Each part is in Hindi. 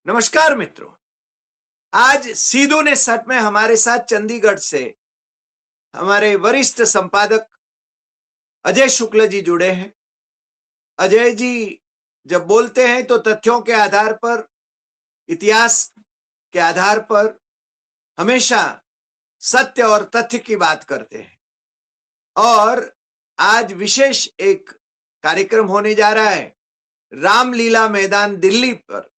नमस्कार मित्रों। आज सीधू ने सच में हमारे साथ चंडीगढ़ से हमारे वरिष्ठ संपादक अजय शुक्ल जी जुड़े हैं। अजय जी जब बोलते हैं तो तथ्यों के आधार पर, इतिहास के आधार पर हमेशा सत्य और तथ्य की बात करते हैं। और आज विशेष एक कार्यक्रम होने जा रहा है रामलीला मैदान दिल्ली पर।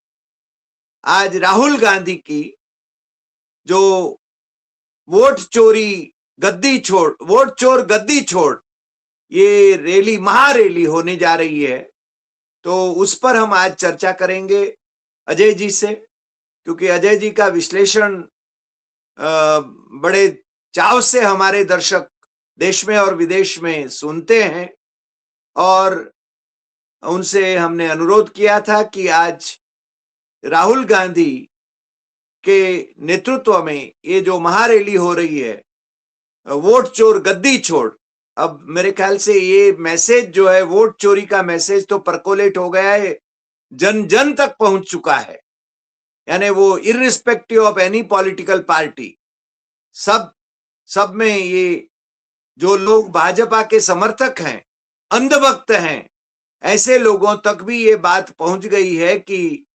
आज राहुल गांधी की जो वोट चोर गद्दी छोड़ ये रैली, महारैली होने जा रही है, तो उस पर हम आज चर्चा करेंगे अजय जी से, क्योंकि अजय जी का विश्लेषण बड़े चाव से हमारे दर्शक देश में और विदेश में सुनते हैं। और उनसे हमने अनुरोध किया था कि आज राहुल गांधी के नेतृत्व में ये जो महारैली हो रही है, वोट चोर गद्दी छोड़, अब मेरे ख्याल से ये मैसेज जो है, वोट चोरी का मैसेज तो परकोलेट हो गया है, जन जन तक पहुंच चुका है। यानी वो irrespective of any political party, सब में ये जो लोग भाजपा के समर्थक हैं, अंधभक्त हैं, ऐसे लोगों तक भी ये बात पहुंच गई है कि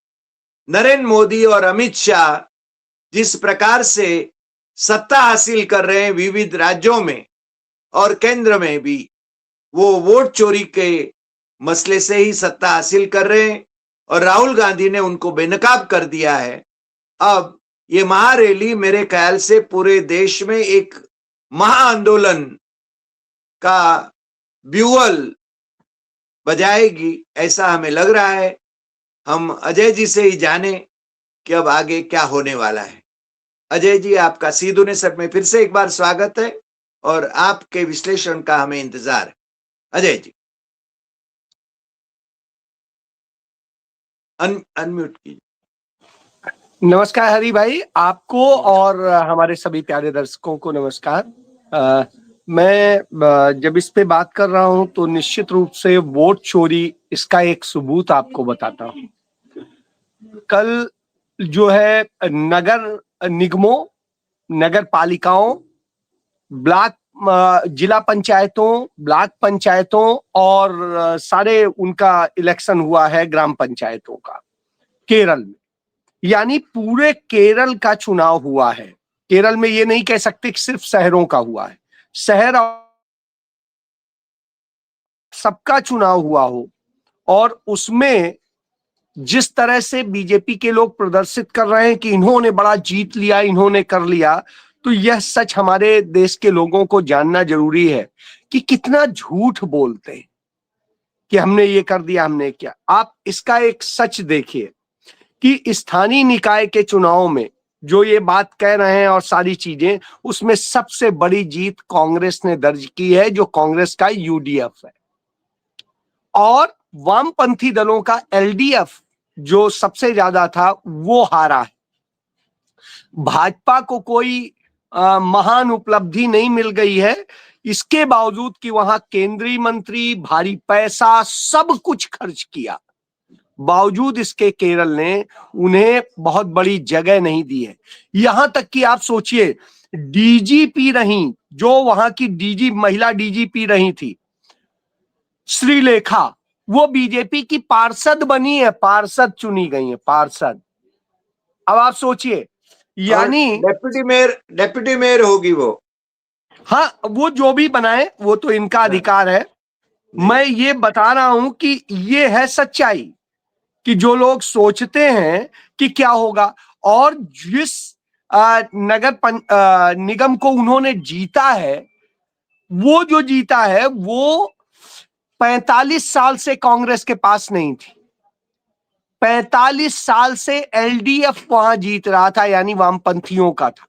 नरेंद्र मोदी और अमित शाह जिस प्रकार से सत्ता हासिल कर रहे हैं विविध राज्यों में और केंद्र में भी, वो वोट चोरी के मसले से ही सत्ता हासिल कर रहे हैं और राहुल गांधी ने उनको बेनकाब कर दिया है। अब ये महारैली मेरे ख्याल से पूरे देश में एक महाआंदोलन का ब्यूअल बजाएगी, ऐसा हमें लग रहा है। हम अजय जी से ही जाने कि अब आगे क्या होने वाला है। अजय जी, आपका सीधू ने सब में फिर से एक बार स्वागत है और आपके विश्लेषण का हमें इंतजार है। अजय जी अनम्यूट कीजिए। नमस्कार हरि भाई, आपको और हमारे सभी प्यारे दर्शकों को नमस्कार। मैं जब इस पे बात कर रहा हूं तो निश्चित रूप से वोट चोरी इसका एक सबूत आपको बताता हूं। कल जो है नगर निगमों, नगर पालिकाओं, जिला पंचायतों, ब्लॉक पंचायतों और सारे उनका इलेक्शन हुआ है ग्राम पंचायतों का केरल में। यानी पूरे केरल का चुनाव हुआ है। केरल में ये नहीं कह सकते कि सिर्फ शहरों का हुआ है, शहर सबका चुनाव हुआ हो। और उसमें जिस तरह से बीजेपी के लोग प्रदर्शित कर रहे हैं कि इन्होंने बड़ा जीत लिया, इन्होंने कर लिया, तो यह सच हमारे देश के लोगों को जानना जरूरी है कि कितना झूठ बोलते हैं कि हमने ये कर दिया, हमने क्या। आप इसका एक सच देखिए कि स्थानीय निकाय के चुनाव में जो ये बात कह रहे हैं और सारी चीजें, उसमें सबसे बड़ी जीत कांग्रेस ने दर्ज की है, जो कांग्रेस का यूडीएफ है। और वामपंथी दलों का एलडीएफ जो सबसे ज्यादा था, वो हारा है। भाजपा को कोई महान उपलब्धि नहीं मिल गई है, इसके बावजूद कि वहां केंद्रीय मंत्री, भारी पैसा, सब कुछ खर्च किया, बावजूद इसके केरल ने उन्हें बहुत बड़ी जगह नहीं दी है। यहां तक कि आप सोचिए, डीजीपी रही, जो वहां की महिला डीजीपी रही थी, श्रीलेखा, वो बीजेपी की पार्षद बनी है, पार्षद चुनी गई है, पार्षद। अब आप सोचिए, यानी डेप्यूटी मेयर होगी वो। हाँ, वो जो भी बनाए वो तो इनका अधिकार है। मैं ये बता रहा हूं कि ये है सच्चाई कि जो लोग सोचते हैं कि क्या होगा, और जिस निगम को उन्होंने जीता है, वो जो जीता है वो 45 साल से कांग्रेस के पास नहीं थी। 45 साल से एलडीएफ वहां जीत रहा था, यानी वामपंथियों का था।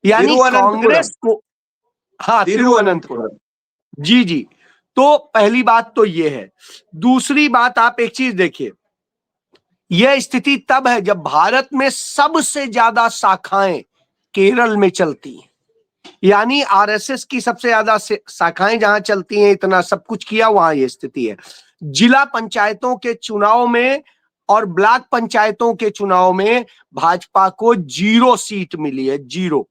यानी कांग्रेस को, हाँ, तिरुवनंतपुरम, जी जी। तो पहली बात तो ये है। दूसरी बात, आप एक चीज देखिए, यह स्थिति तब है जब भारत में सबसे ज्यादा शाखाएं केरल में चलती हैं। यानी आरएसएस की सबसे ज्यादा शाखाएं जहां चलती हैं, इतना सब कुछ किया, वहां यह स्थिति है। जिला पंचायतों के चुनाव में और ब्लॉक पंचायतों के चुनाव में भाजपा को 0 सीट मिली है, 0।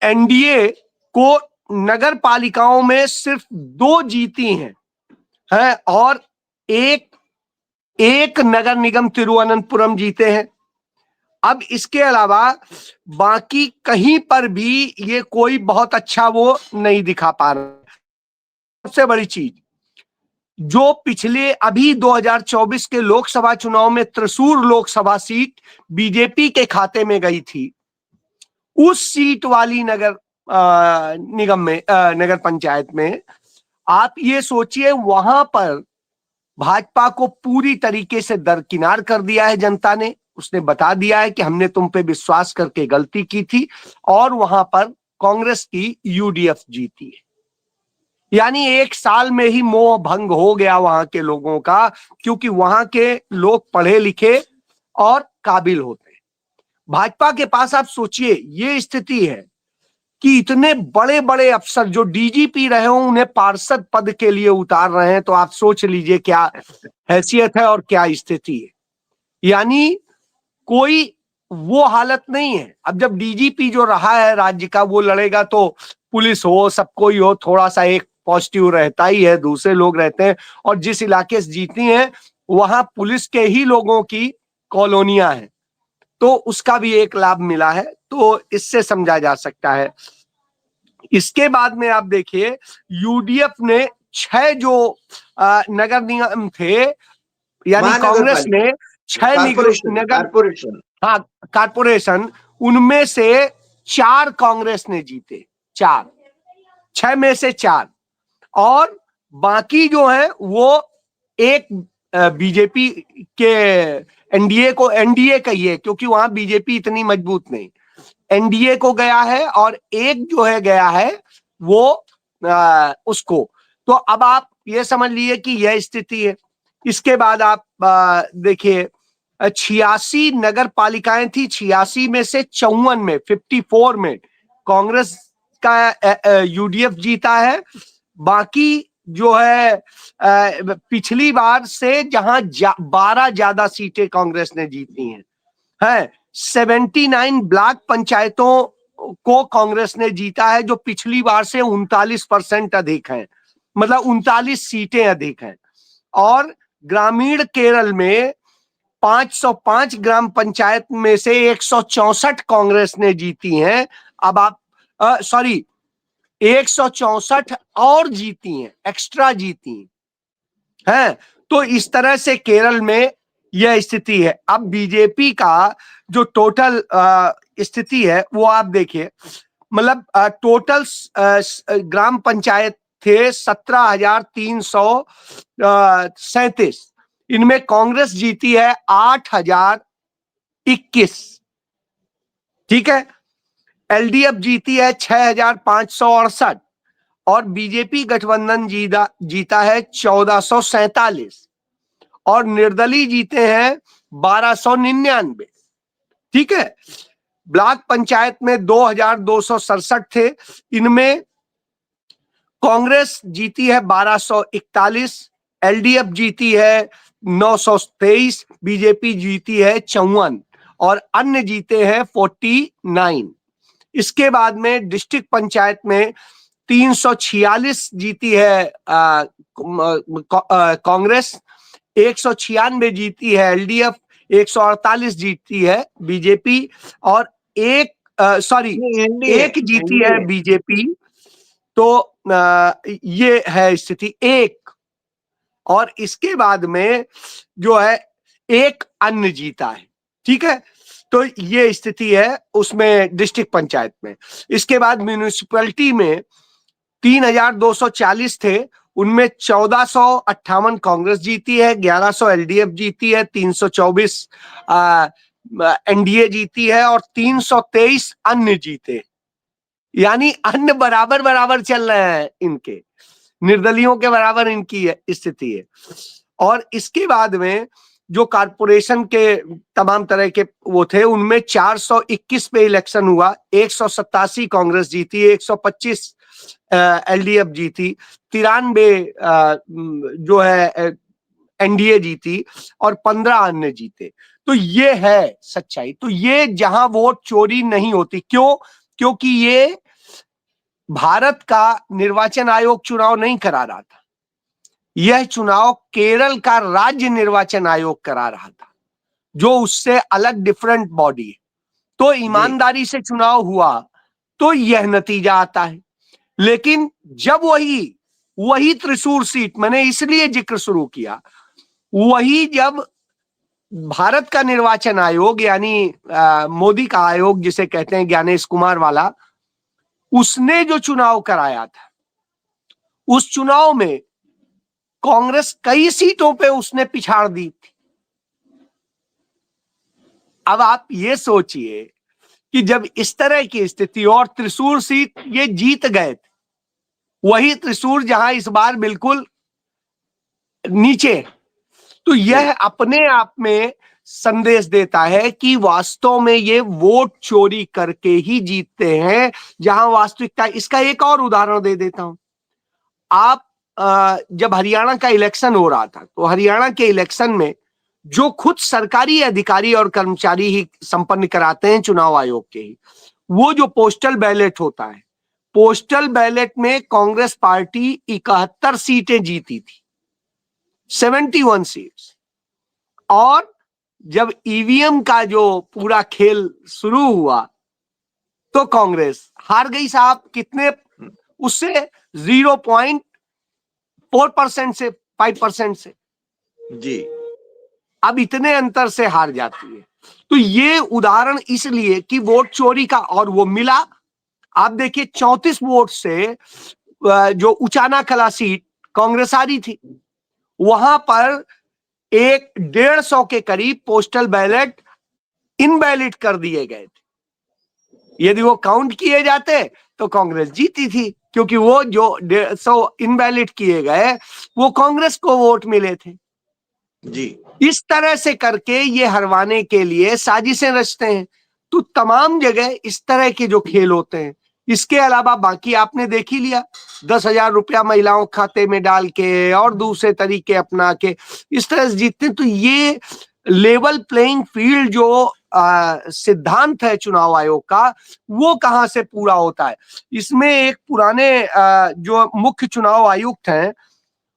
एनडीए को नगर पालिकाओं में सिर्फ 2 जीती हैं और एक नगर निगम तिरुवनंतपुरम जीते हैं। अब इसके अलावा बाकी कहीं पर भी ये कोई बहुत अच्छा वो नहीं दिखा पा रहा। सबसे बड़ी चीज, जो पिछले अभी 2024 के लोकसभा चुनाव में त्रिशूर लोकसभा सीट बीजेपी के खाते में गई थी, उस सीट वाली नगर निगम में नगर पंचायत में आप ये सोचिए, वहां पर भाजपा को पूरी तरीके से दरकिनार कर दिया है जनता ने। उसने बता दिया है कि हमने तुम पे विश्वास करके गलती की थी, और वहां पर कांग्रेस की यूडीएफ जीती है। यानी 1 साल में ही मोह भंग हो गया वहां के लोगों का, क्योंकि वहां के लोग पढ़े लिखे और काबिल होते हैं। भाजपा के पास आप सोचिए ये स्थिति है कि इतने बड़े बड़े अफसर जो डीजीपी रहे हो उन्हें पार्षद पद के लिए उतार रहे हैं, तो आप सोच लीजिए क्या हैसियत है और क्या स्थिति है। यानी कोई वो हालत नहीं है। अब जब डीजीपी जो रहा है राज्य का वो लड़ेगा तो पुलिस हो, सब कोई हो, थोड़ा सा एक पॉजिटिव रहता ही है, दूसरे लोग रहते हैं। और जिस इलाके से जीती हैं वहां पुलिस के ही लोगों की कॉलोनियां हैं, तो उसका भी एक लाभ मिला है, तो इससे समझा जा सकता है। इसके बाद में आप देखिए यूडीएफ ने 6 जो नगर निगम थे, यानी कांग्रेस ने 6 नगर, हाँ कारपोरेशन, उनमें से 4 कांग्रेस ने जीते, 4, 6 में से 4, और बाकी जो है वो एक बीजेपी के एनडीए कहिए, क्योंकि वहां बीजेपी इतनी मजबूत नहीं, एनडीए को गया है, और एक जो है गया है वो उसको। तो अब आप ये समझ लिए कि यह स्थिति है। इसके बाद आप देखिए 86 नगर पालिकाएं थी, 86 में से 54 में 54 में कांग्रेस का यूडीएफ जीता है। बाकी जो है पिछली बार से जहां 12 ज्यादा सीटें कांग्रेस ने जीती हैं, 79 ब्लॉक पंचायतों को कांग्रेस ने जीता है, जो पिछली बार से 39% अधिक है, मतलब 39 सीटें अधिक हैं। और ग्रामीण केरल में 505 ग्राम पंचायत में से 164 कांग्रेस ने जीती हैं। अब आप 164 और जीती हैं, एक्स्ट्रा जीती हैं। तो इस तरह से केरल में यह स्थिति है। अब बीजेपी का जो टोटल स्थिति है वो आप देखिए, मतलब टोटल ग्राम पंचायत थे 17,337, इनमें कांग्रेस जीती है 8,021, ठीक है। एलडीएफ जीती है 6,568, और बीजेपी गठबंधन जीता है 1,447, और निर्दलीय जीते हैं 1,299, ठीक है। ब्लॉक पंचायत में 2,267 थे, इनमें कांग्रेस जीती है 1,241, एलडीएफ जीती है 923, बीजेपी जीती है 54, और अन्य जीते हैं 49। इसके बाद में डिस्ट्रिक्ट पंचायत में 346 जीती है कांग्रेस, 196 जीती है एलडीएफ, 148 जीती है बीजेपी, और एक जीती है बीजेपी। तो ये है स्थिति एक। और इसके बाद में जो है एक अन्य जीता है, ठीक है। तो ये स्थिति है उसमें डिस्ट्रिक्ट पंचायत में। इसके बाद म्यूनिसिपैलिटी में 3,240 थे, उनमें 1,458 कांग्रेस जीती है, 1,100 एलडीएफ जीती है, 324 एनडीए जीती है, और 323 अन्य जीते। यानी अन्य बराबर बराबर चल रहे हैं, इनके निर्दलियों के बराबर इनकी स्थिति है। और इसके बाद में जो कारपोरेशन के तमाम तरह के वो थे, उनमें 421 पे इलेक्शन हुआ, 187 कांग्रेस जीती, 125 एलडीएफ जीती, 93 जो है एनडीए जीती और 15 अन्य जीते। तो ये है सच्चाई। तो ये जहां वोट चोरी नहीं होती, क्यों? क्योंकि ये भारत का निर्वाचन आयोग चुनाव नहीं करा रहा था, यह चुनाव केरल का राज्य निर्वाचन आयोग करा रहा था, जो उससे अलग डिफरेंट बॉडी है। तो ईमानदारी से चुनाव हुआ तो यह नतीजा आता है। लेकिन जब वही त्रिशूर सीट, मैंने इसलिए जिक्र शुरू किया, वही जब भारत का निर्वाचन आयोग यानी मोदी का आयोग जिसे कहते हैं ज्ञानेश कुमार वाला, उसने जो चुनाव कराया था, उस चुनाव में कांग्रेस कई सीटों पे उसने पिछाड़ दी थी। अब आप ये सोचिए कि जब इस तरह की स्थिति, और त्रिशूर सीट ये जीत गए थे, वही त्रिशूर जहां इस बार बिल्कुल नीचे, तो यह अपने आप में संदेश देता है कि वास्तव में ये वोट चोरी करके ही जीतते हैं, जहां वास्तविकता। इसका एक और उदाहरण दे देता हूं। आप जब हरियाणा का इलेक्शन हो रहा था, तो हरियाणा के इलेक्शन में जो खुद सरकारी अधिकारी और कर्मचारी ही संपन्न कराते हैं चुनाव आयोग के ही, वो जो पोस्टल बैलेट होता है, पोस्टल बैलेट में कांग्रेस पार्टी 71 सीटें जीती थी, 71 सीट्स। और जब ईवीएम का जो पूरा खेल शुरू हुआ तो कांग्रेस हार गई साहब। कितने? उससे 0.4% से 5% से जी। अब इतने अंतर से हार जाती है। तो ये उदाहरण इसलिए कि वोट चोरी का, और वो मिला। आप देखिए 34 वोट से जो उचाना कला सीट कांग्रेस हारी थी, वहां पर 150 के करीब पोस्टल बैलेट इनवैलिड कर दिए गए थे। यदि वो काउंट किए जाते तो कांग्रेस जीती थी, क्योंकि वो जो 150 इनवैलिड किए गए वो कांग्रेस को वोट मिले थे। जी। इस तरह से करके ये हरवाने के लिए साजिशें रचते हैं। तो तमाम जगह इस तरह के जो खेल होते हैं। इसके अलावा बाकी आपने देख ही लिया, 10,000 रुपया महिलाओं खाते में डाल के और दूसरे तरीके अपना के इस तरह से जीतते। तो ये लेवल प्लेइंग फील्ड जो सिद्धांत है चुनाव आयोग का, वो कहां से पूरा होता है? इसमें एक पुराने जो मुख्य चुनाव आयुक्त हैं,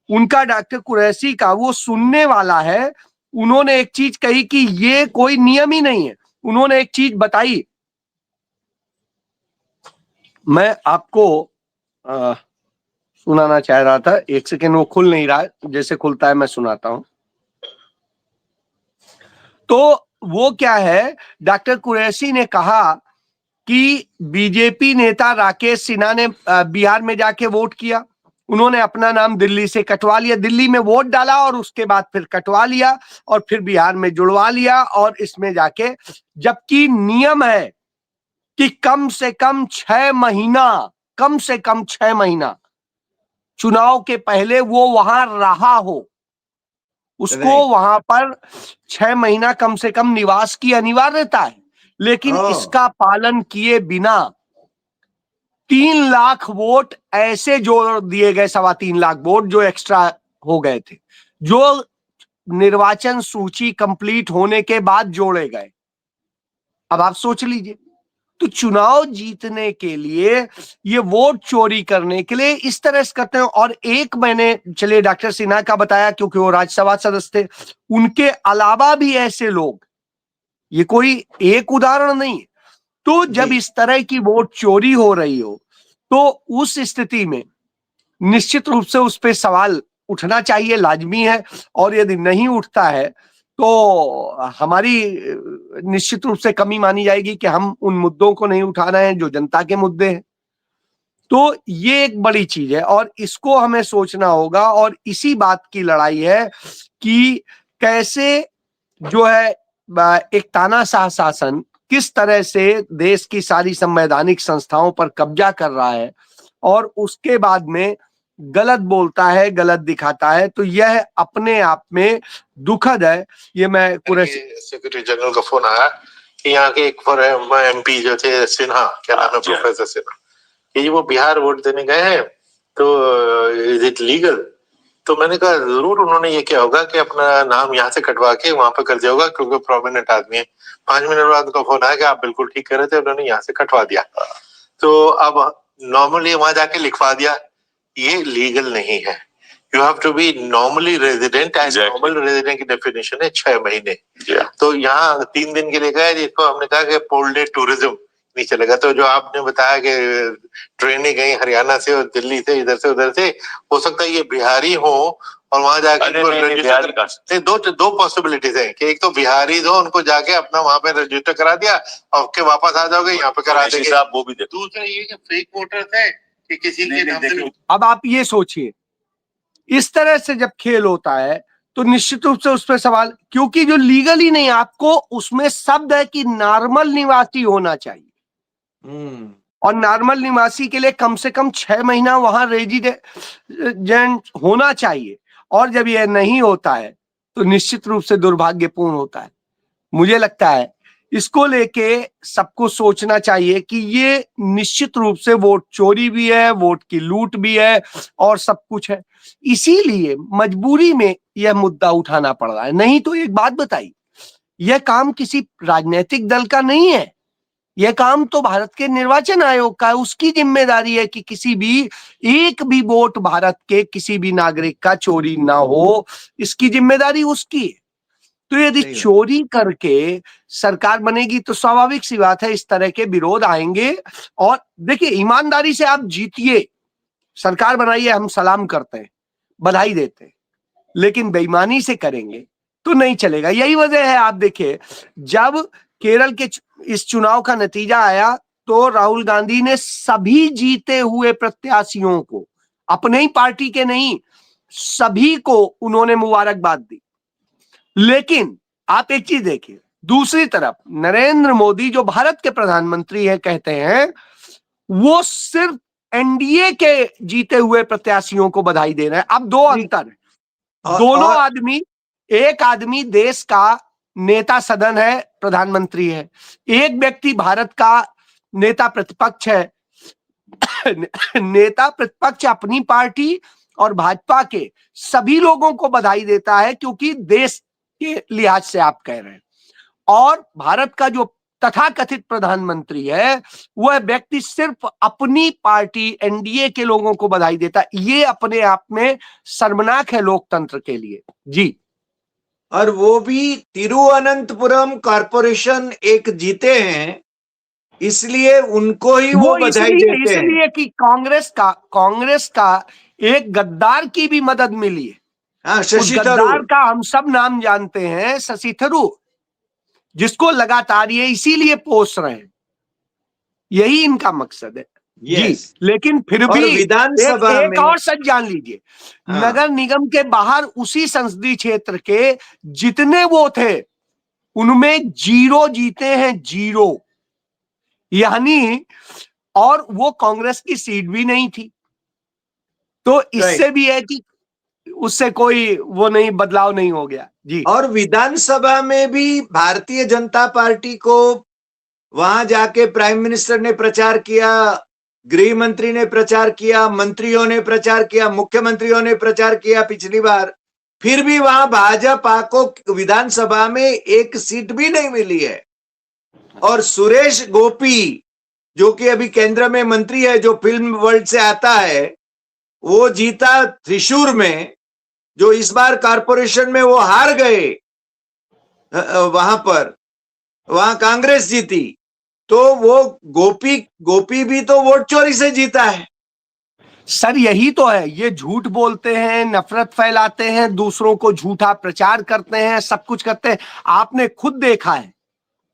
उनका, डॉक्टर कुरैशी का, वो सुनने वाला है। उन्होंने एक चीज कही कि ये कोई नियम ही नहीं है। उन्होंने एक चीज बताई, मैं आपको सुनाना चाह रहा था। एक सेकेंड, वो खुल नहीं रहा है, जैसे खुलता है मैं सुनाता हूं। तो वो क्या है, डॉक्टर कुरैशी ने कहा कि बीजेपी नेता राकेश सिन्हा ने बिहार में जाके वोट किया। उन्होंने अपना नाम दिल्ली से कटवा लिया, दिल्ली में वोट डाला और उसके बाद फिर कटवा लिया और फिर बिहार में जुड़वा लिया और इसमें जाके, जबकि नियम है कि कम से कम 6 महीना, कम से कम 6 महीना चुनाव के पहले वो वहां रहा हो, उसको वहां पर 6 महीना कम से कम निवास की अनिवार्यता है। लेकिन इसका पालन किए बिना 3 लाख वोट ऐसे जोड़ दिए गए, 3.25 लाख वोट जो एक्स्ट्रा हो गए थे, जो निर्वाचन सूची कंप्लीट होने के बाद जोड़े गए। अब आप सोच लीजिए, तो चुनाव जीतने के लिए, ये वोट चोरी करने के लिए इस तरह से करते हैं। और एक मैंने, चलिए डॉक्टर सिन्हा का बताया क्योंकि वो राज्यसभा सदस्य थे, उनके अलावा भी ऐसे लोग, ये कोई एक उदाहरण नहीं। तो जब इस तरह की वोट चोरी हो रही हो, तो उस स्थिति में निश्चित रूप से उस पर सवाल उठना चाहिए, लाजमी है। और यदि नहीं उठता है तो हमारी निश्चित रूप से कमी मानी जाएगी कि हम उन मुद्दों को नहीं उठा रहे हैं जो जनता के मुद्दे हैं। तो ये एक बड़ी चीज है और इसको हमें सोचना होगा। और इसी बात की लड़ाई है कि कैसे जो है एक तानाशाह शासन किस तरह से देश की सारी संवैधानिक संस्थाओं पर कब्जा कर रहा है और उसके बाद में गलत बोलता है, गलत दिखाता है। तो यह अपने आप में दुखद है। ये मैं पूरे सेक्रेटरी जनरल का फोन आया कि यहाँ के एक MP जो थे सिन्हा, क्या नाम है, प्रोफेसर सिन्हा, कि वो बिहार वोट देने गए हैं, तो इज इट लीगल? तो मैंने कहा जरूर उन्होंने ये किया होगा कि अपना नाम यहाँ से कटवा के वहां पे कर दिया होगा, क्योंकि प्रोमिनेंट आदमी है। 5 मिनट बाद उनका फोन आया कि आप बिल्कुल ठीक कर रहे थे, उन्होंने यहाँ से कटवा दिया। तो अब नॉर्मली वहां जाके लिखवा दिया, ये लीगल नहीं है। You have to be normally resident, and normal resident की डेफिनेशन है 6 महीने। तो यहाँ 3 दिन के लिए गए, जिसको हमने कहा कि पोल डे टूरिज्म नहीं चलेगा। तो जो आपने बताया कि ट्रेनें गई हरियाणा से और दिल्ली से, इधर से उधर से, हो सकता है ये बिहारी हो और वहां जाके दो पॉसिबिलिटीज है कि एक तो बिहारी हो, उनको जाके अपना वहां पे रजिस्टर करा दिया और के वापस आ जाओगे, यहाँ पे करा देंगे। वो भी दूसरा ये कि फेक वोटर्स है कि किसी के। अब आप ये सोचिए, इस तरह से जब खेल होता है तो निश्चित रूप से उस पर सवाल, क्योंकि जो लीगल ही नहीं, आपको उसमें शब्द है कि नॉर्मल निवासी होना चाहिए, और नॉर्मल निवासी के लिए कम से कम 6 महीना वहां रेजिडेंट होना चाहिए। और जब यह नहीं होता है तो निश्चित रूप से दुर्भाग्यपूर्ण होता है। मुझे लगता है इसको लेके सबको सोचना चाहिए कि ये निश्चित रूप से वोट चोरी भी है, वोट की लूट भी है और सब कुछ है। इसीलिए मजबूरी में यह मुद्दा उठाना पड़ रहा है। नहीं तो एक बात बताइए, यह काम किसी राजनीतिक दल का नहीं है, यह काम तो भारत के निर्वाचन आयोग का है। उसकी जिम्मेदारी है कि किसी भी एक भी वोट भारत के किसी भी नागरिक का चोरी ना हो, इसकी जिम्मेदारी उसकी है। तो यदि चोरी करके सरकार बनेगी तो स्वाभाविक सी बात है इस तरह के विरोध आएंगे। और देखिए, ईमानदारी से आप जीतिए, सरकार बनाइए, हम सलाम करते हैं, बधाई देते हैं, लेकिन बेईमानी से करेंगे तो नहीं चलेगा। यही वजह है, आप देखिए, जब केरल के इस चुनाव का नतीजा आया तो राहुल गांधी ने सभी जीते हुए प्रत्याशियों को, अपने ही पार्टी के नहीं, सभी को उन्होंने मुबारकबाद दी। लेकिन आप एक चीज देखिए, दूसरी तरफ नरेंद्र मोदी जो भारत के प्रधानमंत्री है, कहते हैं वो सिर्फ एनडीए के जीते हुए प्रत्याशियों को बधाई दे रहे हैं। अब दो अंतर है, दोनों आदमी, एक आदमी देश का नेता सदन है, प्रधानमंत्री है, एक व्यक्ति भारत का नेता प्रतिपक्ष है। नेता प्रतिपक्ष अपनी पार्टी और भाजपा के सभी लोगों को बधाई देता है, क्योंकि देश के लिहाज से आप कह रहे हैं। और भारत का जो तथाकथित प्रधानमंत्री है, वह व्यक्ति सिर्फ अपनी पार्टी एनडीए के लोगों को बधाई देता है। ये अपने आप में शर्मनाक है लोकतंत्र के लिए। जी, और वो भी तिरुवनंतपुरम कॉरपोरेशन एक जीते हैं, इसलिए उनको ही वो बधाई देते हैं। इसलिए कि कांग्रेस का एक गद्दार की भी मदद मिली है। हाँ, उस शशि गद्दार थरूर का हम सब नाम जानते हैं, शशि थरूर, जिसको लगातार ये इसीलिए पोस रहे हैं, यही इनका मकसद है। जी, लेकिन फिर भी विधानसभा एक और सच जान लीजिए, नगर निगम के बाहर उसी संसदीय क्षेत्र के जितने वो थे, उनमें 0 जीते हैं, 0। यानी, और वो कांग्रेस की सीट भी नहीं थी। तो इससे भी है कि उससे कोई वो नहीं, बदलाव नहीं हो गया। जी, और विधानसभा में भी भारतीय जनता पार्टी को वहां जाके प्राइम मिनिस्टर ने प्रचार किया, गृह मंत्री ने प्रचार किया, मंत्रियों ने प्रचार किया, मुख्यमंत्रियों ने प्रचार किया पिछली बार, फिर भी वहां भाजपा को विधानसभा में एक सीट भी नहीं मिली है। और सुरेश गोपी, जो कि अभी केंद्र में मंत्री है, जो फिल्म वर्ल्ड से आता है, वो जीता त्रिशूर में, जो इस बार कॉरपोरेशन में वो हार गए, वहां कांग्रेस जीती। तो वो गोपी भी तो वोट चोरी से जीता है। सर, यही तो है, ये झूठ बोलते हैं, नफरत फैलाते हैं, दूसरों को झूठा प्रचार करते हैं, सब कुछ करते हैं। आपने खुद देखा है,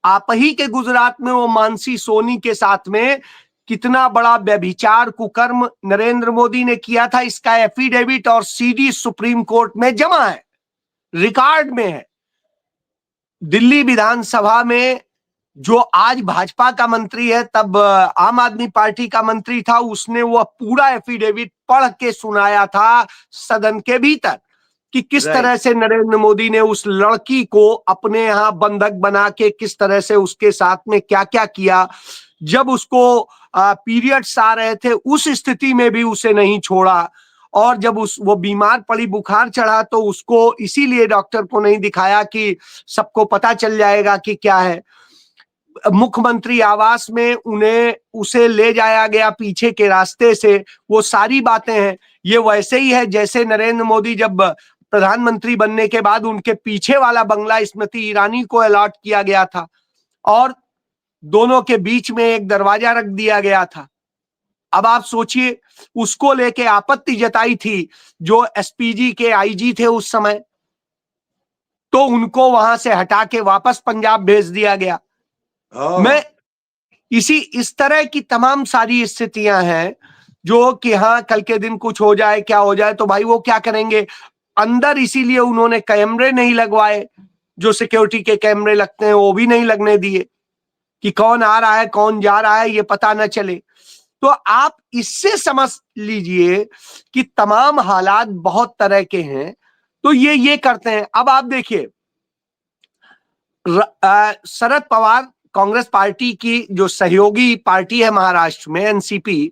आप ही के गुजरात में वो मानसी सोनी के साथ में कितना बड़ा व्यभिचार कुकर्म नरेंद्र मोदी ने किया था। इसका एफिडेविट और सीडी सुप्रीम कोर्ट में जमा है, रिकॉर्ड में है। दिल्ली विधानसभा में जो आज भाजपा का मंत्री है, तब आम आदमी पार्टी का मंत्री था, उसने वो पूरा एफिडेविट पढ़ के सुनाया था सदन के भीतर कि किस तरह से नरेंद्र मोदी ने उस लड़की को अपने यहां बंधक बना के किस तरह से उसके साथ में क्या क्या किया। जब उसको पीरियड्स आ रहे थे, उस स्थिति में भी उसे नहीं छोड़ा। और जब वो बीमार पड़ी, बुखार चढ़ा, तो उसको इसीलिए डॉक्टर को नहीं दिखाया कि सबको पता चल जाएगा कि क्या है। मुख्यमंत्री आवास में उसे ले जाया गया पीछे के रास्ते से, वो सारी बातें हैं। ये वैसे ही है जैसे नरेंद्र मोदी जब प्रधानमंत्री बनने के बाद उनके पीछे वाला बंगला स्मृति ईरानी को अलॉट किया गया था और दोनों के बीच में एक दरवाजा रख दिया गया था। अब आप सोचिए, उसको लेके आपत्ति जताई थी जो एसपीजी के आईजी थे उस समय, तो उनको वहां से हटा के वापस पंजाब भेज दिया गया। मैं इस तरह की तमाम सारी स्थितियां हैं जो कि हाँ, कल के दिन कुछ हो जाए, क्या हो जाए, तो भाई वो क्या करेंगे अंदर। इसीलिए उन्होंने कैमरे नहीं लगवाए, जो सिक्योरिटी के कैमरे लगते हैं वो भी नहीं लगने दिए कि कौन आ रहा है कौन जा रहा है ये पता न चले। तो आप इससे समझ लीजिए कि तमाम हालात बहुत तरह के हैं। तो ये करते हैं। अब आप देखिए, शरद पवार कांग्रेस पार्टी की जो सहयोगी पार्टी है महाराष्ट्र में, एनसीपी,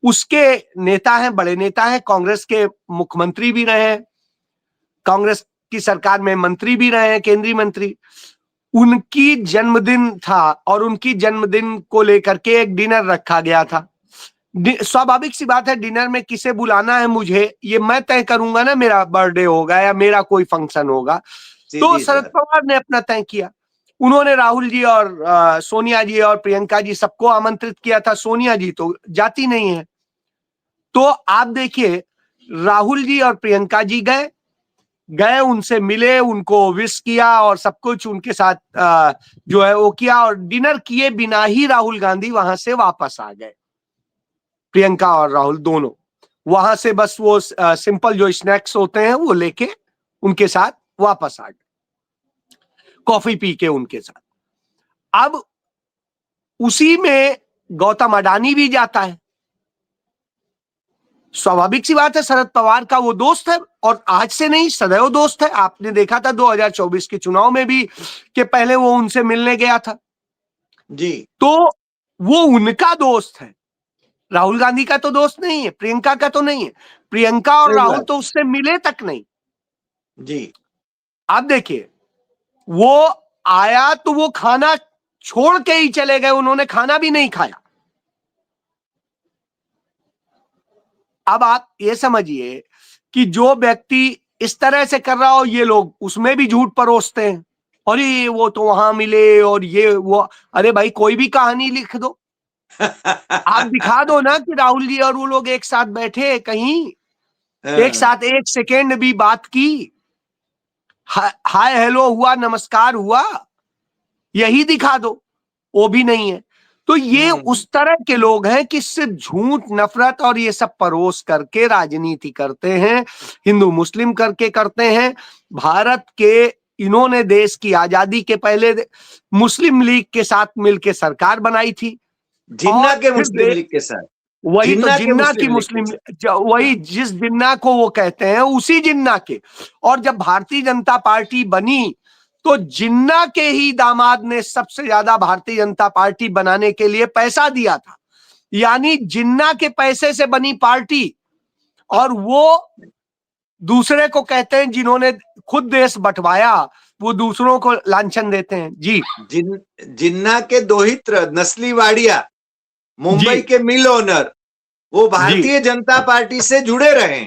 उसके नेता हैं, बड़े नेता हैं, कांग्रेस के मुख्यमंत्री भी रहे हैं, कांग्रेस की सरकार में मंत्री भी रहे हैं, केंद्रीय मंत्री। उनकी जन्मदिन था और उनकी जन्मदिन को लेकर के एक डिनर रखा गया था। स्वाभाविक सी बात है, डिनर में किसे बुलाना है मुझे ये मैं तय करूंगा ना, मेरा बर्थडे होगा या मेरा कोई फंक्शन होगा। तो शरद पवार ने अपना तय किया। उन्होंने राहुल जी और सोनिया जी और प्रियंका जी सबको आमंत्रित किया था। सोनिया जी तो जाती नहीं है। तो आप देखिए, राहुल जी और प्रियंका जी गए, उनसे मिले, उनको विश किया और सब कुछ उनके साथ जो है वो किया, और डिनर किए बिना ही राहुल गांधी वहां से वापस आ गए। प्रियंका और राहुल दोनों वहां से बस वो सिंपल जो स्नैक्स होते हैं वो लेके उनके साथ वापस आ गए, कॉफी पी के उनके साथ। अब उसी में गौतम अडानी भी जाता है। स्वाभाविक सी बात है, शरद पवार का वो दोस्त है और आज से नहीं, सदैव दोस्त है। आपने देखा था 2024 के चुनाव में भी कि पहले वो उनसे मिलने गया था जी। तो वो उनका दोस्त है, राहुल गांधी का तो दोस्त नहीं है, प्रियंका का तो नहीं है। प्रियंका और राहुल तो उससे मिले तक नहीं जी। आप देखिए, वो आया तो वो खाना छोड़ के ही चले गए, उन्होंने खाना भी नहीं खाया। अब आप ये समझिए कि जो व्यक्ति इस तरह से कर रहा हो, ये लोग उसमें भी झूठ परोसते हैं, और ये वो तो वहां मिले और ये वो। अरे भाई, कोई भी कहानी लिख दो आप दिखा दो ना कि राहुल जी और वो लोग एक साथ बैठे कहीं, एक साथ एक सेकेंड भी बात की, हाय हेलो हुआ, नमस्कार हुआ, यही दिखा दो। वो भी नहीं है। तो ये उस तरह के लोग हैं कि सिर्फ झूठ, नफरत और ये सब परोस करके राजनीति करते हैं, हिंदू मुस्लिम करके करते हैं। भारत के इन्होंने देश की आजादी के पहले मुस्लिम लीग के साथ मिलकर सरकार बनाई थी, जिन्ना के मुस्लिम लीग के साथ। वही तो जिन्ना की मुस्लिम, वही जिस जिन्ना को वो कहते हैं उसी जिन्ना के। और जब भारतीय जनता पार्टी बनी तो जिन्ना के ही दामाद ने सबसे ज्यादा भारतीय जनता पार्टी बनाने के लिए पैसा दिया था। यानी जिन्ना के पैसे से बनी पार्टी, और वो दूसरे को कहते हैं जिन्होंने खुद देश बंटवाया वो दूसरों को लांछन देते हैं। जी। जिन्ना के दोहित्र नस्ली वाड़िया, मुंबई के मिल ओनर, वो भारतीय जनता पार्टी से जुड़े रहे।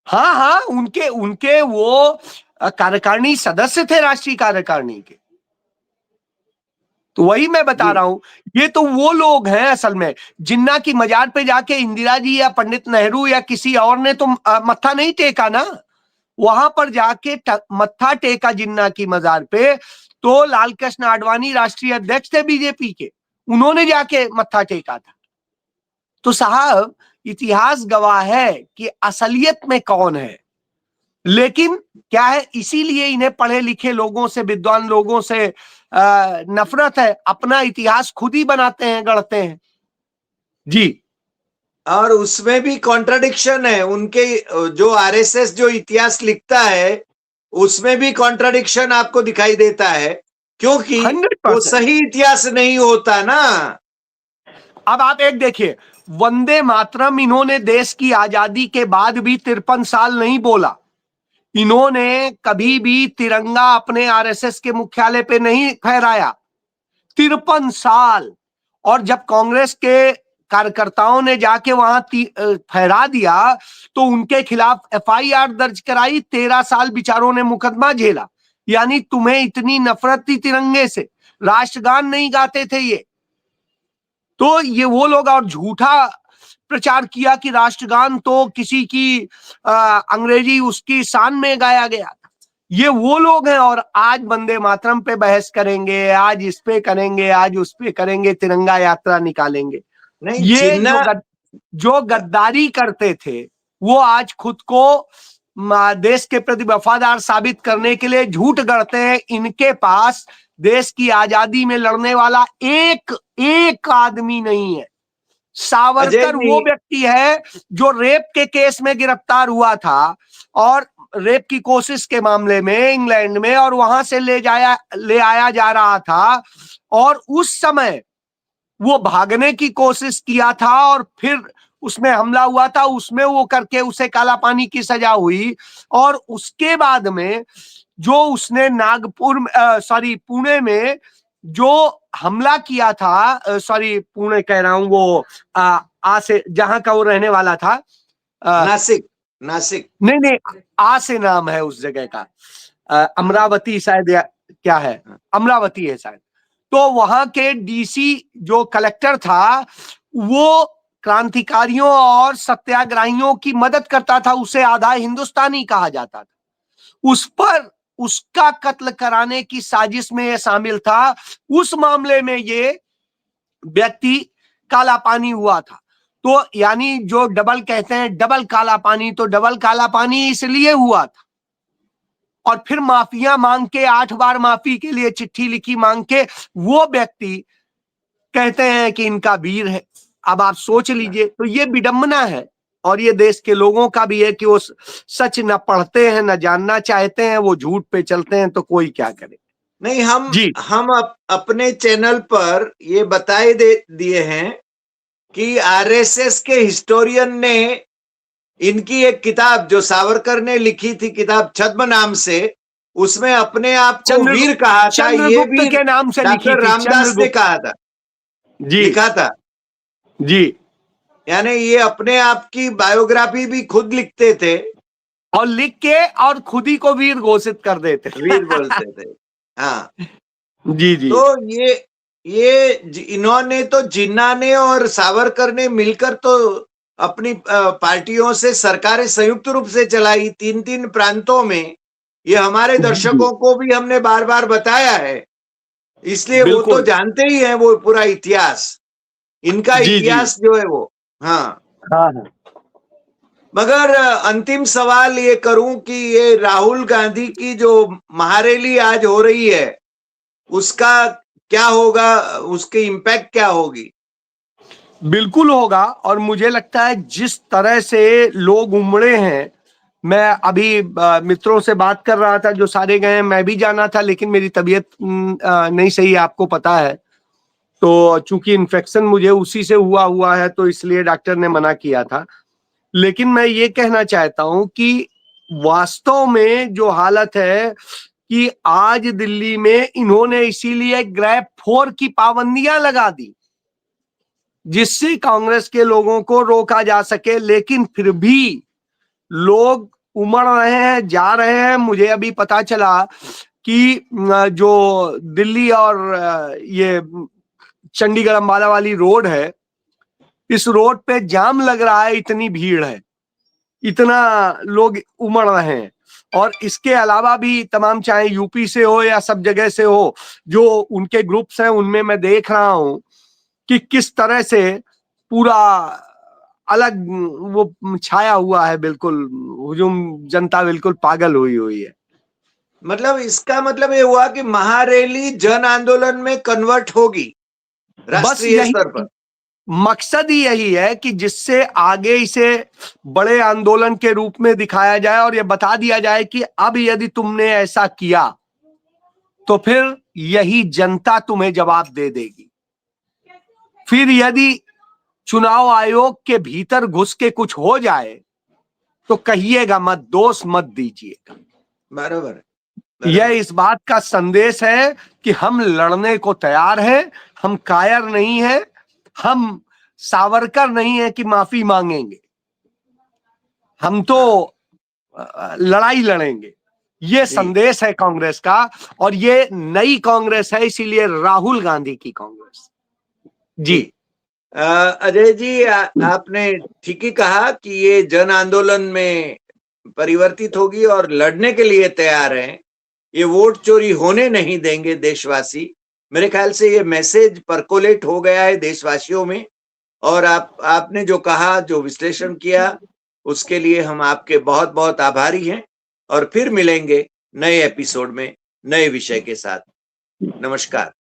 हाँ हाँ, उनके वो कार्यकारिणी सदस्य थे, राष्ट्रीय कार्यकारिणी के। तो वही मैं बता रहा हूं, ये तो वो लोग हैं असल में। जिन्ना की मजार पे जाके इंदिरा जी या पंडित नेहरू या किसी और ने तो मत्था नहीं टेका ना, वहां पर जाके मत्था टेका जिन्ना की मजार पे तो लाल कृष्ण आडवाणी राष्ट्रीय अध्यक्ष थे बीजेपी के, उन्होंने जाके मत्था टेका था। तो साहब, इतिहास गवाह है कि असलियत में कौन है। लेकिन क्या है, इसीलिए इन्हें पढ़े लिखे लोगों से, विद्वान लोगों से नफरत है। अपना इतिहास खुद ही बनाते हैं, गढ़ते हैं। जी। और उसमें भी कॉन्ट्राडिक्शन है। उनके जो आरएसएस जो इतिहास लिखता है उसमें भी कॉन्ट्राडिक्शन आपको दिखाई देता है, क्योंकि वो सही इतिहास नहीं होता ना। अब आप एक देखिए, वंदे मातरम इन्होंने देश की आजादी के बाद भी 53 साल नहीं बोला। इन्होंने कभी भी तिरंगा अपने आरएसएस के मुख्यालय पे नहीं फहराया, 53 साल। और जब कांग्रेस के कार्यकर्ताओं ने जाके वहां फहरा दिया तो उनके खिलाफ एफआईआर दर्ज कराई, 13 साल बेचारों ने मुकदमा झेला। यानी तुम्हें इतनी नफरत थी तिरंगे से, राष्ट्रगान नहीं गाते थे ये। तो ये वो लोग, और झूठा प्रचार किया कि राष्ट्रगान तो किसी की अंग्रेजी उसकी शान में गाया गया था। ये वो लोग हैं। और आज वंदे मातरम पे बहस करेंगे, आज इस पे करेंगे, आज उस पे करेंगे, तिरंगा यात्रा निकालेंगे। नहीं, ये जो गद्दारी करते थे वो आज खुद को देश के प्रति वफादार साबित करने के लिए झूठ गढ़ते हैं। इनके पास देश की आजादी में लड़ने वाला एक आदमी नहीं है। सावरकर वो व्यक्ति है जो रेप के केस में गिरफ्तार हुआ था, और रेप की कोशिश के मामले में इंग्लैंड में, और वहां से ले आया जा रहा था, और उस समय वो भागने की कोशिश किया था और फिर उसमें हमला हुआ था। उसमें वो करके उसे काला पानी की सजा हुई, और उसके बाद में जो उसने पुणे में जो हमला किया था, पुणे कह रहा हूं, वो से जहां का वो रहने वाला था, नासिक नहीं, आ से नाम है उस जगह का, अमरावती शायद, या क्या है, अमरावती है शायद। तो वहां के डीसी जो कलेक्टर था वो क्रांतिकारियों और सत्याग्रहियों की मदद करता था, उसे आधा हिंदुस्तानी कहा जाता था। उस पर उसका कत्ल कराने की साजिश में यह शामिल था। उस मामले में ये व्यक्ति काला पानी हुआ था। तो यानी जो डबल कहते हैं, डबल काला पानी, तो डबल काला पानी इसलिए हुआ था। और फिर माफिया मांग के 8 बार माफी के लिए चिट्ठी लिखी मांग के वो व्यक्ति कहते हैं कि इनका वीर है। अब आप सोच लीजिए, तो ये विडंबना है। और ये देश के लोगों का भी है कि वो सच न पढ़ते हैं, न जानना चाहते हैं, वो झूठ पे चलते हैं, तो कोई क्या करे। नहीं, हम अपने चैनल पर ये बताए दिए हैं कि आरएसएस के हिस्टोरियन ने इनकी एक किताब जो सावरकर ने लिखी थी, किताब छद्म नाम से, उसमें अपने आप को वीर कहा था। ये भी के नाम से डॉक्टर रामदास ने कहा था, लिखा था जी। यानी ये अपने आप की बायोग्राफी भी खुद लिखते थे, और लिख के और खुद ही को वीर घोषित कर देते, वीर बोलते थे। हाँ जी। तो ये इन्होंने तो, जिन्ना ने और सावरकर ने मिलकर तो अपनी पार्टियों से सरकारें संयुक्त रूप से चलाई 3-3 प्रांतों में। ये हमारे दर्शकों को भी हमने बार बार बताया है, इसलिए वो तो जानते ही हैं वो पूरा इतिहास, इनका इतिहास जो है वो। हाँ। मगर अंतिम सवाल ये करूं कि ये राहुल गांधी की जो महारैली आज हो रही है उसका क्या होगा, उसके इम्पैक्ट क्या होगी? बिल्कुल होगा। और मुझे लगता है जिस तरह से लोग उमड़े हैं, मैं अभी मित्रों से बात कर रहा था जो सारे गए हैं, मैं भी जाना था लेकिन मेरी तबीयत नहीं सही है, आपको पता है। तो चूंकि इन्फेक्शन मुझे उसी से हुआ है तो इसलिए डॉक्टर ने मना किया था। लेकिन मैं ये कहना चाहता हूं कि वास्तव में जो हालत है कि आज दिल्ली में इन्होंने इसीलिए ग्रैब 4 की पाबंदियां लगा दी जिससे कांग्रेस के लोगों को रोका जा सके, लेकिन फिर भी लोग उमड़ रहे हैं, जा रहे हैं। मुझे अभी पता चला कि जो दिल्ली और ये चंडीगढ़ अंबाला वाली रोड है, इस रोड पे जाम लग रहा है, इतनी भीड़ है, इतना लोग उमड़ रहे हैं। और इसके अलावा भी तमाम, चाहे यूपी से हो या सब जगह से हो, जो उनके ग्रुप्स हैं उनमें मैं देख रहा हूं कि किस तरह से पूरा अलग वो छाया हुआ है, बिल्कुल हुजूम, जनता बिल्कुल पागल हुई है। मतलब इसका मतलब ये हुआ कि महारैली जन आंदोलन में कन्वर्ट होगी राष्ट्रीय स्तर पर। मकसद ही यही है कि जिससे आगे इसे बड़े आंदोलन के रूप में दिखाया जाए और यह बता दिया जाए कि अब यदि तुमने ऐसा किया तो फिर यही जनता तुम्हें जवाब दे देगी। फिर यदि चुनाव आयोग के भीतर घुस के कुछ हो जाए तो कहिएगा मत, दोष मत दीजिएगा। बराबर यह इस बात का संदेश है कि हम लड़ने को तैयार हैं, हम कायर नहीं हैं, हम सावरकर नहीं है कि माफी मांगेंगे, हम तो लड़ाई लड़ेंगे। ये संदेश है कांग्रेस का, और ये नई कांग्रेस है, इसीलिए राहुल गांधी की कांग्रेस। जी अजय जी, आपने ठीक ही कहा कि ये जन आंदोलन में परिवर्तित होगी और लड़ने के लिए तैयार हैं। ये वोट चोरी होने नहीं देंगे देशवासी। मेरे ख्याल से ये मैसेज परकोलेट हो गया है देशवासियों में, और आपने जो कहा, जो विश्लेषण किया, उसके लिए हम आपके बहुत बहुत आभारी हैं, और फिर मिलेंगे नए एपिसोड में नए विषय के साथ। नमस्कार।